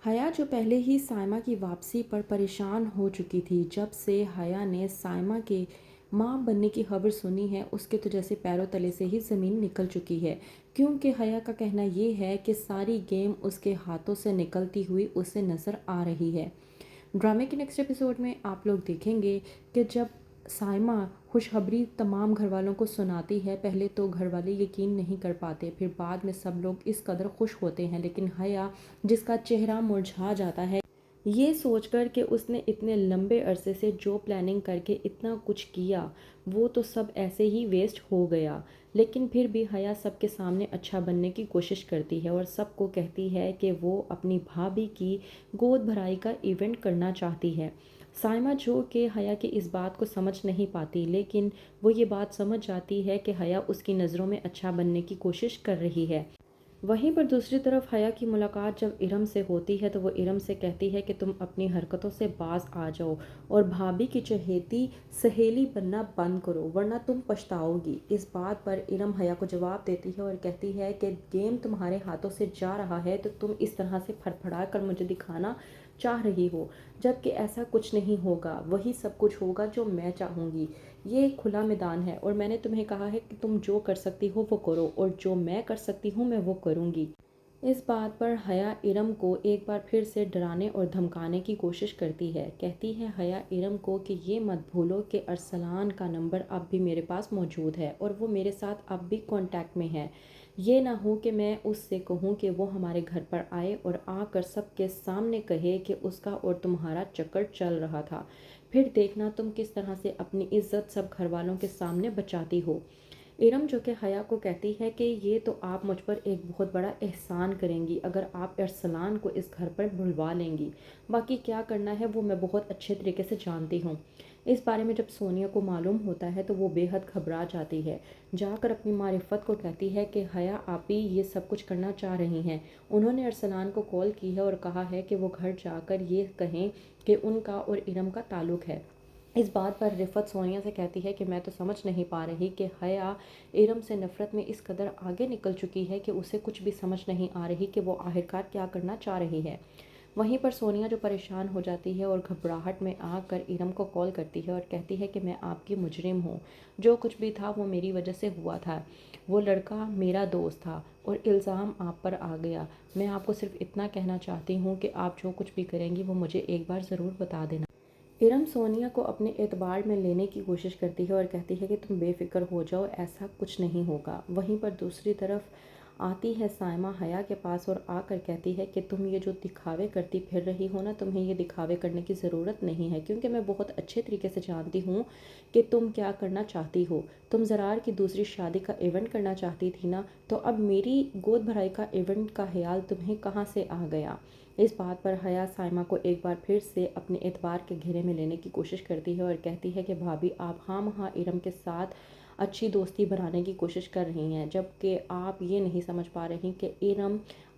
حیا جو پہلے ہی سائمہ کی واپسی پر پریشان ہو چکی تھی، جب سے حیا نے سائمہ کے ماں بننے کی خبر سنی ہے اس کے تو جیسے پیروں تلے سے ہی زمین نکل چکی ہے، کیونکہ حیا کا کہنا یہ ہے کہ ساری گیم اس کے ہاتھوں سے نکلتی ہوئی اسے نظر آ رہی ہے۔ ڈرامے کے نیکسٹ ایپیسوڈ میں آپ لوگ دیکھیں گے کہ جب سائمہ خوشخبری تمام گھر والوں کو سناتی ہے، پہلے تو گھر والے یقین نہیں کر پاتے، پھر بعد میں سب لوگ اس قدر خوش ہوتے ہیں، لیکن حیا جس کا چہرہ مرجھا جاتا ہے یہ سوچ کر کہ اس نے اتنے لمبے عرصے سے جو پلاننگ کر کے اتنا کچھ کیا وہ تو سب ایسے ہی ویسٹ ہو گیا، لیکن پھر بھی حیا سب کے سامنے اچھا بننے کی کوشش کرتی ہے اور سب کو کہتی ہے کہ وہ اپنی بھابھی کی گود بھرائی کا ایونٹ کرنا چاہتی ہے۔ سائمہ جو کہ حیا کی اس بات کو سمجھ نہیں پاتی، لیکن وہ یہ بات سمجھ جاتی ہے کہ حیا اس کی نظروں میں اچھا بننے کی کوشش کر رہی ہے۔ وہیں پر دوسری طرف حیا کی ملاقات جب ارم سے ہوتی ہے تو وہ ارم سے کہتی ہے کہ تم اپنی حرکتوں سے باز آ جاؤ اور بھابھی کی چہیتی سہیلی بننا بند کرو ورنہ تم پچھتاؤ گی۔ اس بات پر ارم حیا کو جواب دیتی ہے اور کہتی ہے کہ گیم تمہارے ہاتھوں سے جا رہا ہے تو تم اس طرح سے پھڑ پھڑا کر مجھے دکھانا چاہ رہی ہو، جبکہ ایسا کچھ نہیں ہوگا، وہی سب کچھ ہوگا جو میں چاہوں گی۔ یہ ایک کھلا میدان ہے اور میں نے تمہیں کہا ہے کہ تم جو کر سکتی ہو وہ کرو اور جو میں کر سکتی ہوں میں وہ کروں گی۔ اس بات پر حیا ارم کو ایک بار پھر سے ڈرانے اور دھمکانے کی کوشش کرتی ہے۔ کہتی ہے حیا ارم کو کہ یہ مت بھولو کہ ارسلان کا نمبر اب بھی میرے پاس موجود ہے اور وہ میرے ساتھ اب بھی کانٹیکٹ میں ہے۔ یہ نہ ہو کہ میں اس سے کہوں کہ وہ ہمارے گھر پر آئے اور آ کر سب کے سامنے کہے کہ اس کا اور تمہارا چکر چل رہا تھا، پھر دیکھنا تم کس طرح سے اپنی عزت سب گھر والوں کے سامنے بچاتی ہو۔ ارم جو کہ حیا کو کہتی ہے کہ یہ تو آپ مجھ پر ایک بہت بڑا احسان کریں گی اگر آپ ارسلان کو اس گھر پر بلوا لیں گی، باقی کیا کرنا ہے وہ میں بہت اچھے طریقے سے جانتی ہوں۔ اس بارے میں جب سونیا کو معلوم ہوتا ہے تو وہ بے حد گھبرا جاتی ہے، جا کر اپنی معرفت کو کہتی ہے کہ حیا آپی یہ سب کچھ کرنا چاہ رہی ہیں۔ انہوں نے ارسلان کو کال کی ہے اور کہا ہے کہ وہ گھر جا کر یہ کہیں کہ ان کا اور ارم کا تعلق ہے۔ اس بات پر رفت سونیا سے کہتی ہے کہ میں تو سمجھ نہیں پا رہی کہ حیا ارم سے نفرت میں اس قدر آگے نکل چکی ہے کہ اسے کچھ بھی سمجھ نہیں آ رہی کہ وہ آخرکار کیا کرنا چاہ رہی ہے۔ وہیں پر سونیا جو پریشان ہو جاتی ہے اور گھبراہٹ میں آ کر ارم کو کال کرتی ہے اور کہتی ہے کہ میں آپ کی مجرم ہوں، جو کچھ بھی تھا وہ میری وجہ سے ہوا تھا، وہ لڑکا میرا دوست تھا اور الزام آپ پر آ گیا۔ میں آپ کو صرف اتنا کہنا چاہتی ہوں کہ آپ جو کچھ بھی کریں گی وہ مجھے ایک بار ضرور بتا دینا۔ ارم سونیا کو اپنے اعتبار میں لینے کی کوشش کرتی ہے اور کہتی ہے کہ تم بے فکر ہو جاؤ، ایسا کچھ نہیں ہوگا۔ وہیں پر دوسری طرف آتی ہے سائمہ حیا کے پاس اور آ کر کہتی ہے کہ تم یہ جو دکھاوے کرتی پھر رہی ہو نا، تمہیں یہ دکھاوے کرنے کی ضرورت نہیں ہے، کیونکہ میں بہت اچھے طریقے سے جانتی ہوں کہ تم کیا کرنا چاہتی ہو۔ تم زرار کی دوسری شادی کا ایونٹ کرنا چاہتی تھی نا، تو اب میری گود بھرائی کا ایونٹ کا خیال تمہیں کہاں سے آ گیا؟ اس بات پر حیا سائمہ کو ایک بار پھر سے اپنے اعتبار کے گھیرے میں لینے کی کوشش کرتی ہے اور کہتی ہے کہ بھابھی آپ خواہ مخواہ ارم کے ساتھ اچھی دوستی بنانے کی کوشش کر رہی ہیں، جبکہ آپ یہ نہیں سمجھ پا رہی کہ ارم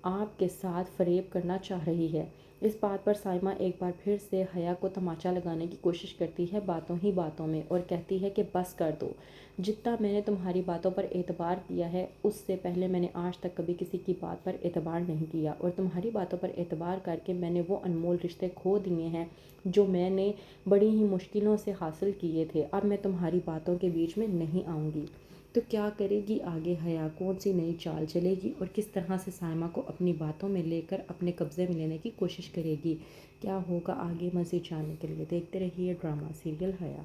آپ کے ساتھ فریب کرنا چاہ رہی ہے۔ اس بات پر سائمہ ایک بار پھر سے حیا کو تماچا لگانے کی کوشش کرتی ہے باتوں ہی باتوں میں اور کہتی ہے کہ بس کر دو، جتنا میں نے تمہاری باتوں پر اعتبار کیا ہے اس سے پہلے میں نے آج تک کبھی کسی کی بات پر اعتبار نہیں کیا، اور تمہاری باتوں پر اعتبار کر کے میں نے وہ انمول رشتے کھو دیے ہیں جو میں نے بڑی ہی مشکلوں سے حاصل کیے تھے۔ اب میں تمہاری باتوں کے بیچ میں نہیں آؤں گی۔ تو کیا کرے گی آگے حیا؟ کون سی نئی چال چلے گی اور کس طرح سے سائمہ کو اپنی باتوں میں لے کر اپنے قبضے میں لینے کی کوشش کرے گی؟ کیا ہوگا آگے؟ مزید جاننے کے لیے دیکھتے رہیے ڈرامہ سیریل حیا۔